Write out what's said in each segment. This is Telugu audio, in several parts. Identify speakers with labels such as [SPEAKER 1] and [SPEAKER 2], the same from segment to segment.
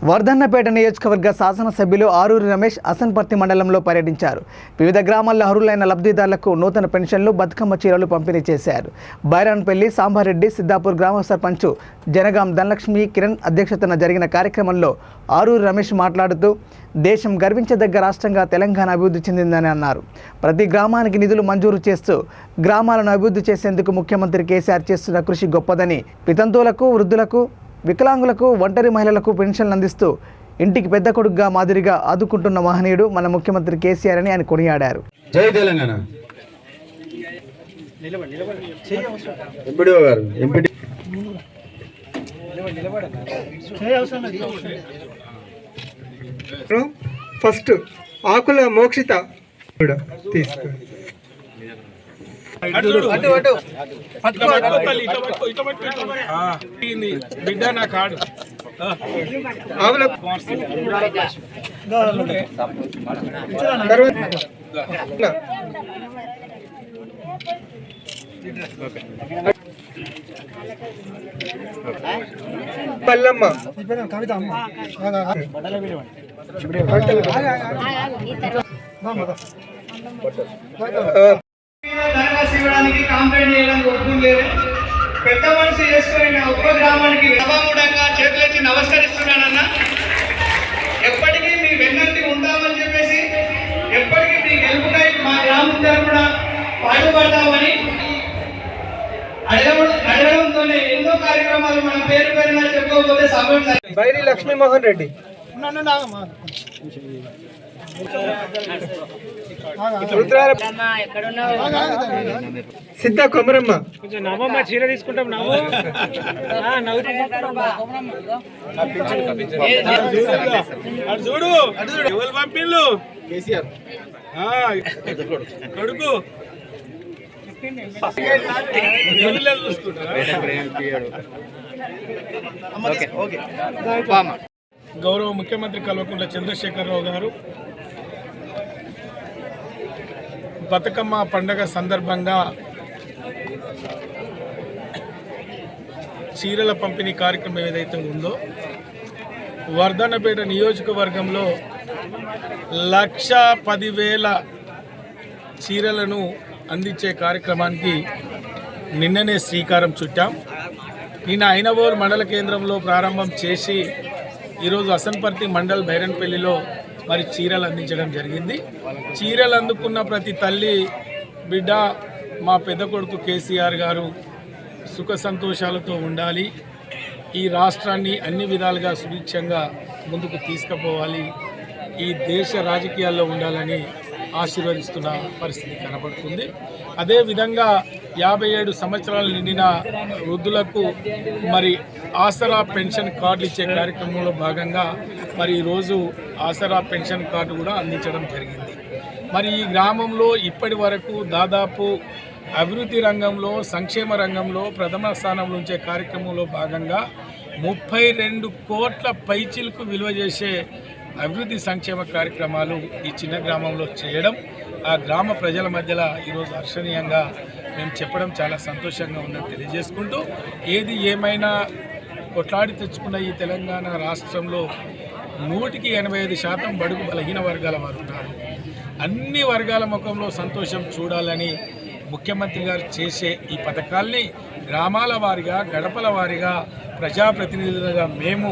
[SPEAKER 1] వర్ధన్నపేట నియోజకవర్గ శాసనసభ్యులు ఆరూరి రమేష్ అసన్పర్తి మండలంలో పర్యటించారు. వివిధ గ్రామాల్లో అర్హులైన లబ్ధిదారులకు నూతన పెన్షన్లు, బతుకమ్మ చీరలు పంపిణీ చేశారు. బైరాన్పల్లి, సాంబారెడ్డి, సిద్దాపూర్ గ్రామ సర్పంచ్ జనగాం ధనలక్ష్మి కిరణ్ అధ్యక్షతన జరిగిన కార్యక్రమంలో ఆరూరి రమేష్ మాట్లాడుతూ దేశం గర్వించదగ్గ రాష్ట్రంగా తెలంగాణ అభివృద్ధి చెందిందని అన్నారు. ప్రతి గ్రామానికి నిధులు మంజూరు చేస్తూ గ్రామాలను అభివృద్ధి చేసేందుకు ముఖ్యమంత్రి కేసీఆర్ చేస్తున్న కృషి గొప్పదని, వితంతువులకు, వృద్ధులకు, వికలాంగులకు, ఒంటరి మహిళలకు పెన్షన్లు అందిస్తూ ఇంటికి పెద్ద కొడుకుగా మాదిరిగా ఆదుకుంటున్న మహనీయుడు మన ముఖ్యమంత్రి కేసీఆర్ అని ఆయన కొనియాడారు.
[SPEAKER 2] జై తెలంగాణ.
[SPEAKER 3] ఫస్ట్ ఆకుల మోక్షిత తీసుకో.
[SPEAKER 4] బిడ్డ నా కాడు
[SPEAKER 3] పల్లమ్మ
[SPEAKER 5] ఇవ్వడానికి కాంప్లైంట్ చేయడానికి వద్దులేదు. పెద్ద మనిషి చేసుకుని ఒక్క గ్రామానికి సభామూఢంగా చేతులెత్తి నమస్కరిస్తున్నానన్నా. ఎప్పటికీ మీ వెన్నంటి ఉంటామని చెప్పేసి, ఎప్పటికీ మీ గెలుపుకై మా గ్రామం తరపున పాటుపడతామని అడగడంతోనే ఎన్నో కార్యక్రమాలు మన పేరు పేరున చెప్పుకోకపోతే సమయం.
[SPEAKER 3] బైరి లక్ష్మీమోహన్ రెడ్డి, సిద్ధ కొమరమ్మ,
[SPEAKER 4] చీర తీసుకుంటాం. చూడు ఎవరు పంపిళ్ళు కొడుకు గౌరవ ముఖ్యమంత్రి కల్వకుంట్ల చంద్రశేఖరరావు గారు బతుకమ్మ పండగ సందర్భంగా చీరల పంపిణీ కార్యక్రమం ఏదైతే ఉందో, వర్ధన్నపేట నియోజకవర్గంలో 1,10,000 చీరలను అందించే కార్యక్రమానికి నిన్ననే శ్రీకారం చుట్టాం. నిన్న ఐనవోలు మండల కేంద్రంలో ప్రారంభం చేసి ఈరోజు అసన్పర్తి మండల్ బైరన్పల్లిలో మరి చీరలు అందించడం జరిగింది. చీరలు అందుకున్న ప్రతి తల్లి బిడ్డ మా పెద్ద కొడుకు కేసీఆర్ గారు సుఖ సంతోషాలతో ఉండాలి, ఈ రాష్ట్రాన్ని అన్ని విధాలుగా సుభిక్షంగా ముందుకు తీసుకుపోవాలి, ఈ దేశ రాజకీయాల్లో ఉండాలని ఆశీర్వదిస్తున్న పరిస్థితి కనబడుతుంది. అదేవిధంగా 57 సంవత్సరాలు నిండిన వృద్ధులకు మరి ఆసరా పెన్షన్ కార్డులు ఇచ్చే కార్యక్రమంలో భాగంగా మరి ఈరోజు ఆసరా పెన్షన్ కార్డు కూడా అందించడం జరిగింది. మరి ఈ గ్రామంలో ఇప్పటి వరకు దాదాపు అభివృద్ధి రంగంలో, సంక్షేమ రంగంలో ప్రథమ స్థానంలో ఉంచే కార్యక్రమంలో భాగంగా 32 కోట్ల పైచిలకు విలువ చేసే అభివృద్ధి సంక్షేమ కార్యక్రమాలు ఈ చిన్న గ్రామంలో చేయడం ఆ గ్రామ ప్రజల మధ్యలో ఈరోజు హర్షణీయంగా మేము చెప్పడం చాలా సంతోషంగా ఉందని తెలియజేసుకుంటూ, ఏది ఏమైనా కొట్లాడి తెచ్చుకున్న ఈ తెలంగాణ రాష్ట్రంలో 185% బడుగు బలహీన వర్గాల వారు ఉన్నారు. అన్ని వర్గాల ముఖంలో సంతోషం చూడాలని ముఖ్యమంత్రి గారు చేసే ఈ పథకాల్ని గ్రామాల వారిగా, గడపల వారిగా, ప్రజాప్రతినిధులుగా మేము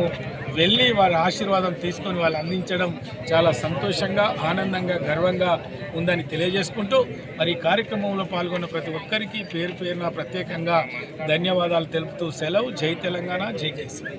[SPEAKER 4] వెళ్ళి వారి ఆశీర్వాదం తీసుకొని వాళ్ళు అందించడం చాలా సంతోషంగా, ఆనందంగా, గర్వంగా ఉందని తెలియజేసుకుంటూ మరి ఈ కార్యక్రమంలో పాల్గొన్న ప్రతి ఒక్కరికి పేరు పేరున ప్రత్యేకంగా ధన్యవాదాలు తెలుపుతూ సెలవు. జై తెలంగాణ, జై కేసీఆర్.